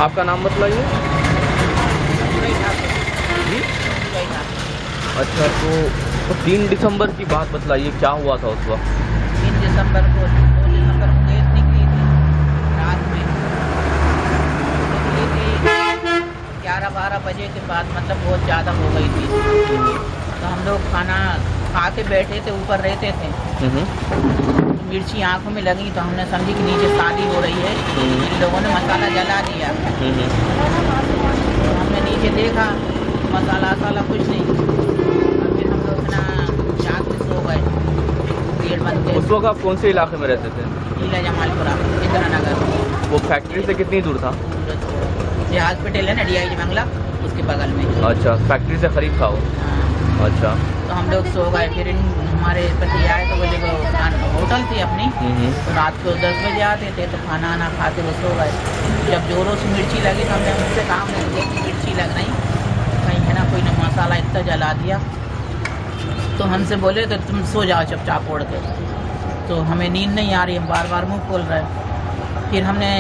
आपका नाम बतलाइए जी। अच्छा, तो 3 दिसंबर की बात बतलाइए, क्या हुआ था उस वक्त? 3 दिसंबर को 2 दिसंबर को गैस निकली थी रात में, निकली थी 11-12 बजे के बाद, मतलब बहुत ज़्यादा हो गई थी। तो हम लोग खाना खा के बैठे थे, ऊपर रहते थे, मिर्ची आंखों में लगी तो हमने समझी कि नीचे शादी हो रही है, इन लोगों ने मसाला जला दिया। तो हमने नीचे देखा मसाला वसाला कुछ नहीं, और फिर हम लोग ना जाग के सो गए, गेट बंद के। उस वक्त आप कौन से इलाके में रहते थे? लीला जमालपुरा, इंदिरा नगर। वो फैक्ट्री से कितनी दूर था? ये हॉस्पिटल है ना DIG बंगला, उसके बगल में। अच्छा, फैक्ट्री से करीब था वो। हाँ। अच्छा, तो हम लोग सो गए। फिर हमारे पति आए तो बोले वो होटल थी अपनी, तो रात को 10 बजे आते थे, तो खाना आना खाते वो सो गए। जब जोरों से मिर्ची लगी तो हमने उनसे कहा हमने मिर्ची लग रही कहीं है ना, कोई ना मसाला इतना जला दिया। तो हमसे बोले तो तुम सो जाओ चुपचाप ओढ़ के। तो हमें नींद नहीं आ रही, हम बार बार मुँह खोल रहे। फिर हमने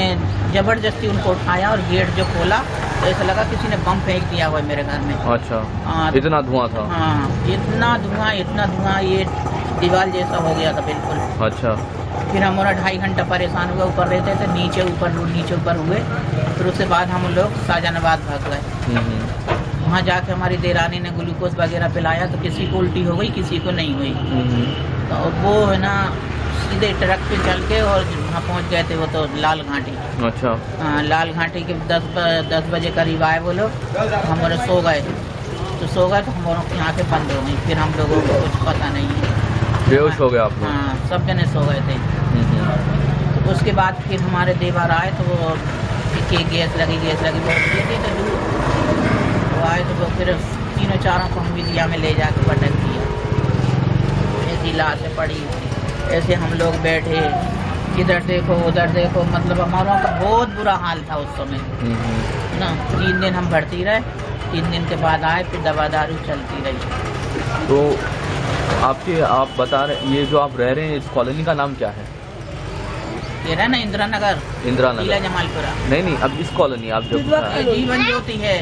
ज़बरदस्ती उनको उठाया और गेट जो खोला तो ऐसा लगा किसी ने बम फेंक दिया हुआ है मेरे घर में। अच्छा। हाँ, इतना धुआं था? हाँ, इतना धुआं, ये दीवार जैसा हो गया था बिल्कुल। अच्छा। फिर हम 2.5 घंटा परेशान हुए, ऊपर रहते थे, नीचे ऊपर हुए। फिर उसके बाद हम लोग शाहजहानाबाद भाग गए। वहाँ जाके हमारी देरानी ने ग्लूकोज वगैरह पिलाया, तो किसी को उल्टी हो गई, किसी को नहीं हुई। तो वो है ना सीधे ट्रक पे चल के और वहाँ पहुँच गए थे वो तो लाल घाटी। अच्छा। हाँ, लाल घाटी के 10 बजे करीब आए वो लोग। हम सो गए, तो हमारी आँखें बंद हो गई। फिर हम लोगों को कुछ पता नहीं है, बेहोश हो गए आप लोग? हाँ, सब जने सो गए थे। तो उसके बाद फिर हमारे देवर आए तो वो कि गैस लगी बहुत थी, तो वो आए तो वो फिर तीनों चारों को हम विदिया में ले जाके पटक दिया। ऐसी लाशें पड़ी, ऐसे हम लोग बैठे, इधर देखो उधर देखो, मतलब हमारा का बहुत बुरा हाल था उस समय ना। 3 दिन हम भर्ती रहे, 3 दिन के बाद आए, फिर दवा दारू चलती रही। तो आप बता रहे, ये जो आप रह रहे हैं इस कॉलोनी का नाम क्या है? ये रहा ना इंदिरा नगर, लीला जमालपुरा। नहीं, अब इस कॉलोनी आप जब जीवन ज्योति है,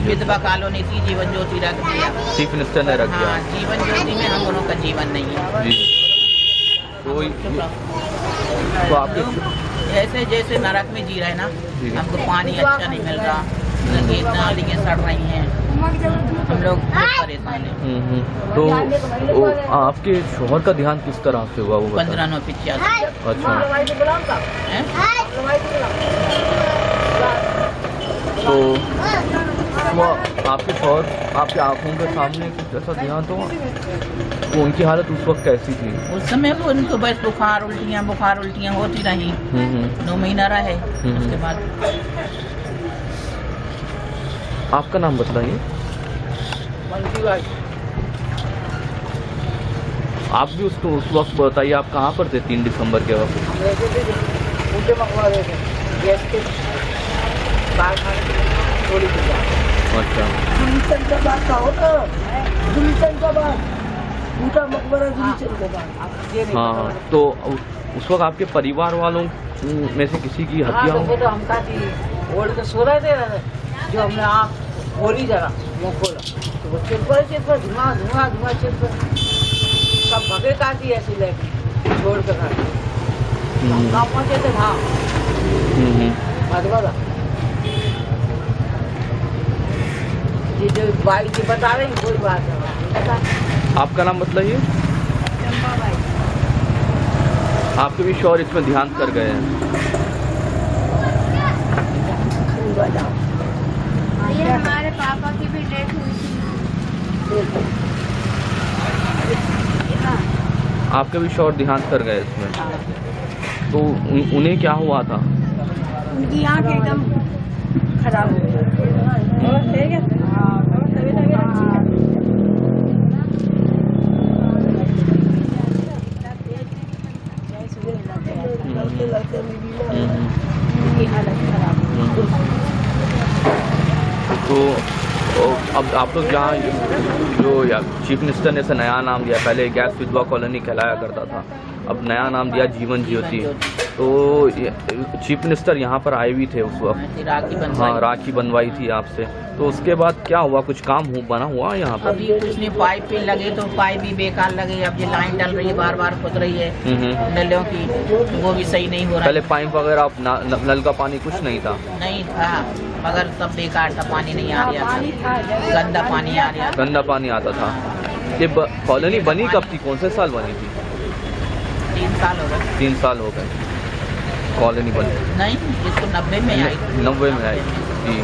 विधवा कॉलोनी थी, जीवन ज्योति रख दिया चीफ मिनिस्टर ने रख दिया। हाँ, जीवन ज्योति में हम दोनों का जीवन नहीं है जी। तो आपके ऐसे जैसे नरक में जी रहे ना, हमको पानी अच्छा नहीं मिल रहा, नालियाँ सड़ रही हैं, हम लोग बहुत परेशान हैं। तो आपके शोहर का देहांत किस तरह से हुआ? वो 15/9/85। अच्छा। तो वो आपके शोहर आपकी आंखों के सामने कुछ ऐसा देहांत हुआ? तो उनकी हालत उस वक्त कैसी थी? उस समय वो उनको बस बुखार उल्टियाँ होती रही। 9 महीना रहे। उसके बाद आपका नाम बताइए। आप भी उसको उस वक्त बताइए, आप कहाँ पर थे 3 दिसंबर के वक्त? अच्छा। हाँ, तो उस वक्त आपके परिवार वालों में से किसी की हत्या हो? तो हम ओढ़ के सो रहे थे, जो हमने आँख खोली जरा, मुँह खोला तो वो चिर पर धुआं चिर पर सब भगे काटी ऐसी लेके छोड़ कर कहाँ पहुँचे थे वहाँ मधुबला। ये जो बाइक की बता रही कोई बात है। आपका नाम बताइए। आपके भी शौहर इसमें देहांत कर गए हैं? ये हमारे पापा की भी डेथ हुई थी। आपके भी शौहर देहांत कर गए इसमें? तो उन्हें क्या हुआ था? उनकी आँख एकदम खराब हो गई। तो अब आप लोग जहाँ जो चीफ मिनिस्टर ने ऐसा नया नाम दिया, पहले गैस विधवा कॉलोनी कहलाया करता था, अब नया नाम दिया जीवन ज्योति। तो चीफ मिनिस्टर यहाँ पर आए भी थे उस वक्त, हाँ राखी बनवाई थी आपसे। तो उसके बाद क्या हुआ, कुछ काम बना हुआ यहाँ पर? अभी कुछ नहीं, पाइप भी लगे तो पाइप भी बेकार लगे। अब ये लाइन डल रही है, बार बार खुद रही है नलों की, तो वो भी सही नहीं हो रहा। पहले पाइप वगैरह नल का पानी कुछ नहीं था? नहीं था, मगर सब बेकार था, पानी नहीं आ रहा था, गंदा पानी आ रहा, गंदा पानी आता था। ये कॉलोनी बनी कब थी, कौन से साल बनी थी? 3 साल हो गए। 3 साल हो गए कॉलोनी बनी? नहीं, इसको 90 में आई। 90 में आई जी।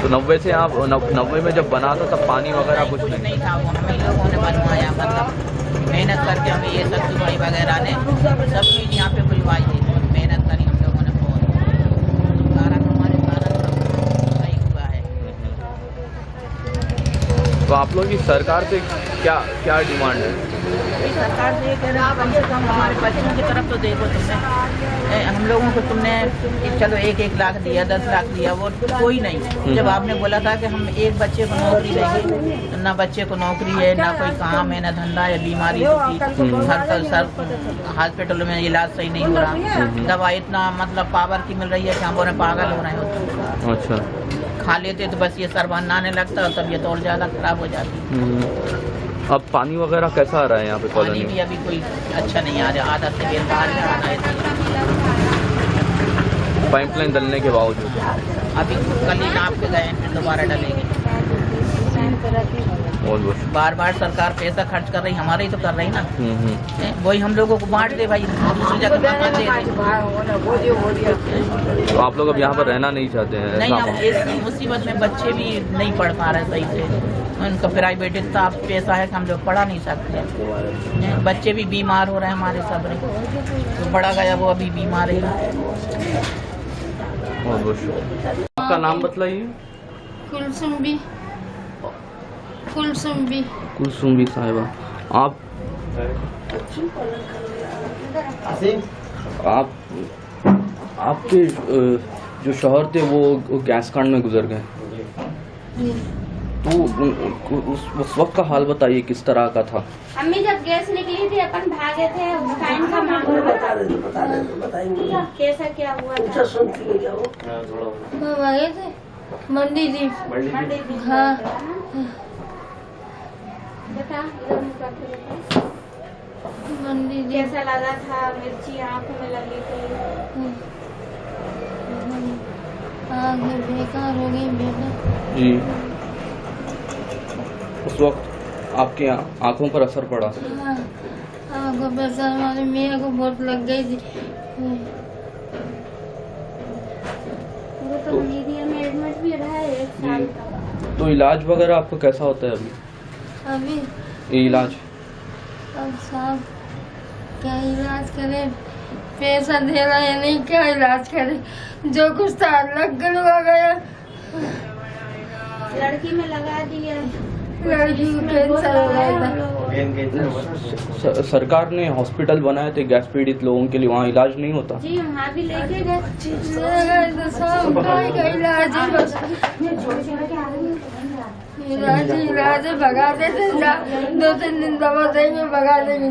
तो 90 से आप 90 में जब बना था तब पानी वगैरह कुछ नहीं था। वो हम लोगों ने बनवाया, मतलब मेहनत करके हमें ये सब्जी भाई वगैरह ने सब चीज़ यहाँ पे खुलवाई थी, मेहनत करी हम लोगों ने बहुत, कारण हमारे कारण सही हुआ है। तो आप लोगों की सरकार से क्या क्या डिमांड है? सरकार से ये कह रहे हैं कम से कम हमारे बच्चों की तरफ तो देखो तुमने, हम लोगों को तुमने चलो 1-1 लाख दिया, 10 लाख दिया, वो कोई नहीं। जब आपने बोला था कि हम एक बच्चे को नौकरी देंगे, तो ना बच्चे को नौकरी है, ना कोई काम है, ना धंधा है, बीमारी सर हॉस्पिटल में इलाज सही नहीं हो रहा, दवा इतना मतलब पावर की मिल रही है कि हम बोले पागल हो रहे हैं। अच्छा, खा लेते तो बस ये सर बनाने लगता और तबीयत और ज़्यादा खराब हो जाती। अब पानी वगैरह कैसा आ रहा है यहाँ पे कॉलोनी में? पानी भी अभी कोई अच्छा नहीं आ रहा, आधा से बेल बाहर आ रहा है। पाइपलाइन डलने के बावजूद अभी कल ही नाप के गए, फिर दोबारा डलेंगे। बार बार सरकार पैसा खर्च कर रही, हमारे ही तो कर रही ना, वही हम लोगों को बांट दे भाई, दूसरी जगह मत दे। तो आप लोग अब यहाँ पर रहना नहीं चाहते हैं? नहीं, अब इस मुसीबत में बच्चे भी नहीं पढ़ पा रहे सही से, उनका प्राइवेट इतना पैसा है कि हम लोग पढ़ा नहीं सकते। बच्चे भी बीमार हो रहे हैं हमारे सब, तो बड़ा गया वो अभी बीमार है। आपका नाम बताइए। कुलसुम्बी कुलसुम्बी साहिबा, आपके जो शौहर थे वो गैस कांड में गुजर गए, तो उस वक्त का हाल बताइए किस तरह का था? अम्मी जब गैस निकली थी अपन भागे थे, उस टाइम का मामला बताएंगे कैसा क्या हुआ था? भागे थे मंडी थी, हाँ मंडी कैसा लगा था? मिर्ची आँखों में लगी थी, बेकार हो गई बेटा जी। उस वक्त आपके आंखों पर असर पड़ा? आंखों पर असर हमारे मेरे को बहुत लग गई थी। वो तो मीडिया में एडमिट भी रहा है 1 साल का। तो इलाज वगैरह आपको कैसा होता है अभी? ये इलाज अब साहब क्या इलाज करें, पैसा दे रहा है नहीं, क्या इलाज करें, जो कुछ था लग गया, लड़की में लगा दिया, लड़की को कैंसर हो गया था। सरकार ने हॉस्पिटल बनाए थे गैस पीड़ित लोगों के लिए, वहाँ इलाज नहीं होता? जी वहाँ भी लेके गए तो सब का इलाज है, बस इलाज भगा देते, 2-3 दिन दवा देंगे भगा देंगे।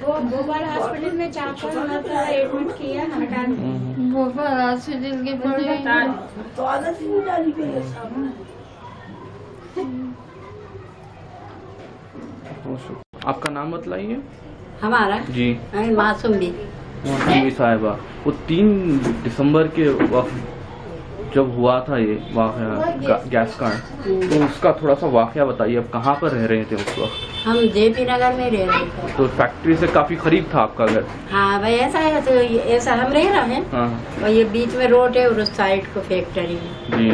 2 बार हॉस्पिटल में 4-5 मरतबा एडमिट किया ना, भोपाल हॉस्पिटल के पड़े। आपका नाम बताइए। हमारा जी मासूमी साहिबा, वो 3 दिसंबर के वक्त जब हुआ था ये वाक़या गैस कांड, तो उसका थोड़ा सा वाक़या बताइए। अब कहाँ पर रह रहे थे उस वक्त? हम जेपी नगर में रह रहे थे। तो फैक्ट्री से काफी करीब था आपका घर? हाँ भाई ऐसा है, तो ऐसा हम रह रहे हैं। हाँ। और ये बीच में रोड है और उस साइड को फैक्ट्री है जी।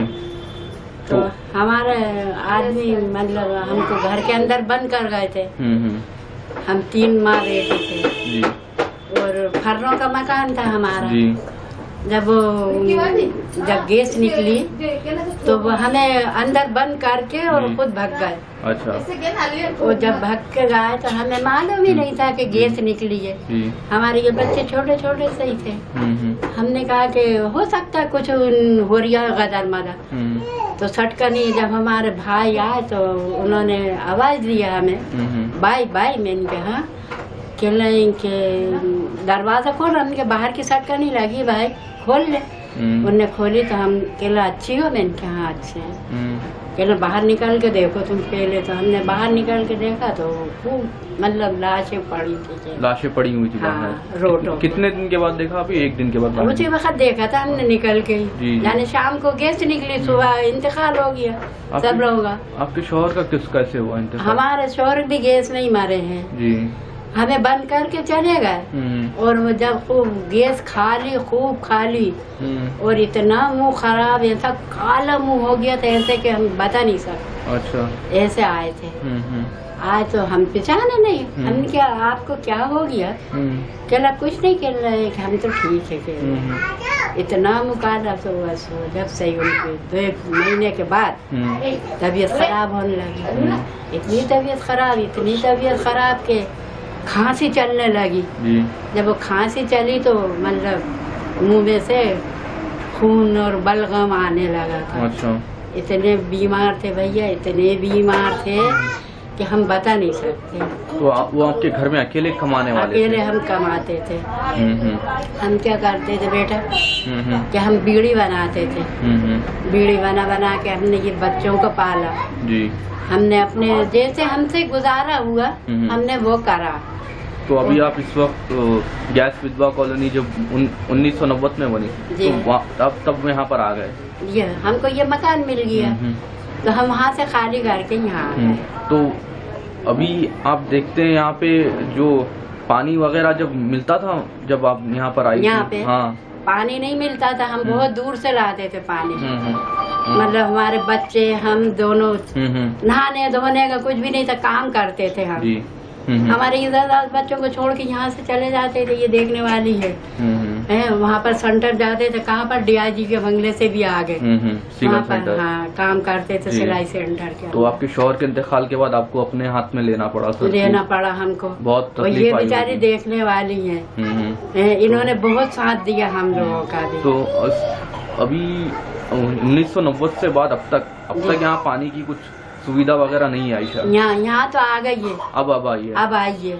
तो हमारे आदमी मतलब हमको घर के अंदर बंद कर गए थे। हम 3 माह रहते थे जी। और फर्रों का मकान था हमारा जी। जब गैस निकली तो वो हमें अंदर बंद करके और खुद भाग गए। अच्छा। वो जब भाग के गए तो हमें मालूम ही नहीं था कि गैस निकली है। हमारे ये बच्चे छोटे छोटे से ही थे। हमने कहा कि हो सकता है कुछ हो रहा गदर मदर। तो सटका नहीं, जब हमारे भाई आए तो उन्होंने आवाज दिया हमें, बाई बाई। मैंने कहा कह रहे हैं कि दरवाजा खोल, हमने बाहर की सटका नहीं लगी भाई खोल ले। उनने खोली तो हम कहला अच्छी हो, मैंने कहा हाँ अच्छे हैं। कहला बाहर निकल के देखो तुम पहले, तो हमने बाहर निकल के देखा तो खूब मतलब लाशें पड़ी थी। लाशें पड़ी हुई थी बाहर? हाँ, रोडों। कितने दिन के बाद देखा अभी? एक दिन के बाद? उसी वक्त देखा था हमने निकल के, यानी शाम को गैस निकली, सुबह इंतकाल हो गया सब लोगों का। आपके शौहर का कैसे हुआ इंतकाल? हमारे शौहर भी गैस नहीं मारे हैं जी, हमें बंद करके चले गए। और वो जब खूब गैस खाली, खूब खाली, और इतना मुंह खराब, ऐसा काला मुंह हो गया था ऐसे कि हम बता नहीं सकते। अच्छा, ऐसे आए थे। आए तो हम पहचाने नहीं, हमने क्या आपको क्या हो गया? कहला कुछ नहीं, कह रहे कि हम तो ठीक है। इतना मुकाबला तो बस जब सही उनके 2 महीने के बाद तबीयत खराब होने लगी। इतनी तबीयत खराब के खांसी चलने लगी। जब वो खांसी चली तो मतलब मुंह में से खून और बलगम आने लगा था। अच्छा। इतने बीमार थे भैया, इतने बीमार थे कि हम बता नहीं सकते। तो वो आपके घर में अकेले कमाने वाले अकेले हम कमाते थे। हम क्या करते थे बेटा कि हम बीड़ी बनाते थे। बीड़ी बना के हमने ये बच्चों को पाला जी। हमने अपने जैसे हमसे गुजारा हुआ हमने वो करा। तो अभी आप इस वक्त गैस विधवा कॉलोनी जब 1990 में बनी तो तब यहाँ पर आ गए? ये हमको ये मकान मिल गया तो हम वहाँ से खाली करके यहाँ आ गए। तो अभी आप देखते हैं यहाँ पे जो पानी वगैरह जब मिलता था जब आप यहाँ पर आई? यहाँ पे हाँ, पानी नहीं मिलता था, हम बहुत दूर से लाते थे पानी। मतलब हमारे बच्चे हम दोनों नहाने धोने का कुछ भी नहीं था, काम करते थे हम। हमारे इधर बच्चों को छोड़ के यहाँ से चले जाते थे, ये देखने वाली है। वहाँ पर सेंटर जाते थे, कहाँ पर डीआईजी के बंगले से भी आ गए। वहाँ पर हाँ काम करते थे सिलाई सेंटर के। तो आपके शौहर के इंतकाल के बाद आपको अपने हाथ में लेना पड़ा हमको बहुत। और ये बेचारी देखने वाली है, इन्होंने बहुत साथ दिया हम लोगों का भी। तो अभी 1990 से बाद अब तक यहाँ पानी की कुछ सुविधा वगैरह नहीं आई शायद? यहाँ तो आ गई है, अब आई है।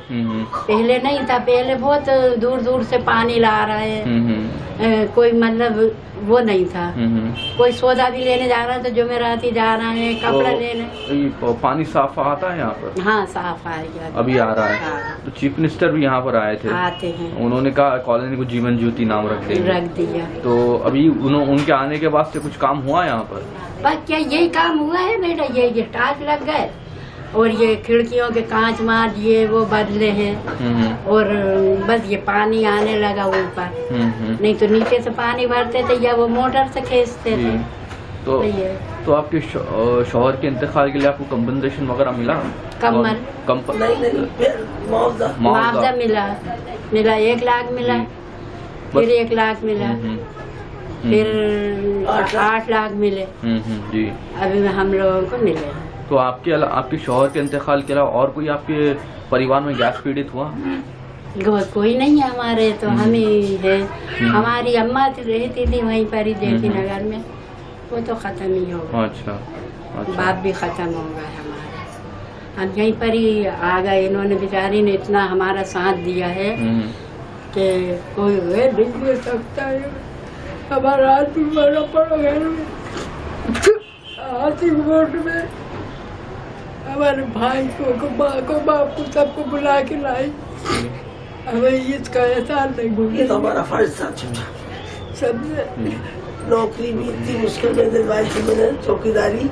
पहले नहीं था, पहले बहुत दूर दूर से पानी ला रहे हैं। कोई मतलब वो नहीं था। कोई सौदा भी लेने जा रहा है तो जुमेराती जा रहा है, कपड़ा लेने। पानी साफ आता है यहाँ पर? हाँ साफ आ गया, अभी आ रहा है। हाँ। तो चीफ मिनिस्टर भी यहाँ पर आए थे? आते हैं। उन्होंने कहा कॉलोनी को जीवन ज्योति नाम रख दिया। तो अभी उनके आने के बाद से कुछ काम हुआ यहाँ पर? बस क्या यही काम हुआ है बेटा, ये टाइल्स लग गए और ये खिड़कियों के कांच मार ये वो बदले हैं। और बस ये पानी आने लगा ऊपर, नहीं तो नीचे से पानी भरते थे या वो मोटर से खींचते थे। तो आपके शौहर के इंतकाल के लिए आपको कंपनसेशन वगैरह मिला? मुआवजा मिला 1 लाख मिला, फिर 1 लाख मिला, फिर 8 लाख मिले जी। अभी हम लोगों को मिले। तो आपके शौहर के इंतकाल के अलावा और कोई आपके परिवार में गैस पीड़ित हुआ? कोई नहीं है हमारे, तो हम ही है। हमारी अम्मा रहती थी वहीं पर ही जेठी नगर में, वो तो खत्म ही हो गया। अच्छा। बाप भी खत्म हो गया हमारा, हम यहीं पर ही आ गए। इन्होंने बेचारी ने इतना हमारा साथ दिया है कि कोई नहीं दे सकता है। हमारा आदमी मरा पड़ा घर में, हाथीकोट में। हमारे भाई को माँ को बाप को सबको बुला के लाई, हमें इसका एहसास नहीं भूल। ये तो हमारा फर्ज था सबसे नौकरी भी इतनी मुश्किल में दिलवाई थी मैंने, चौकीदारी।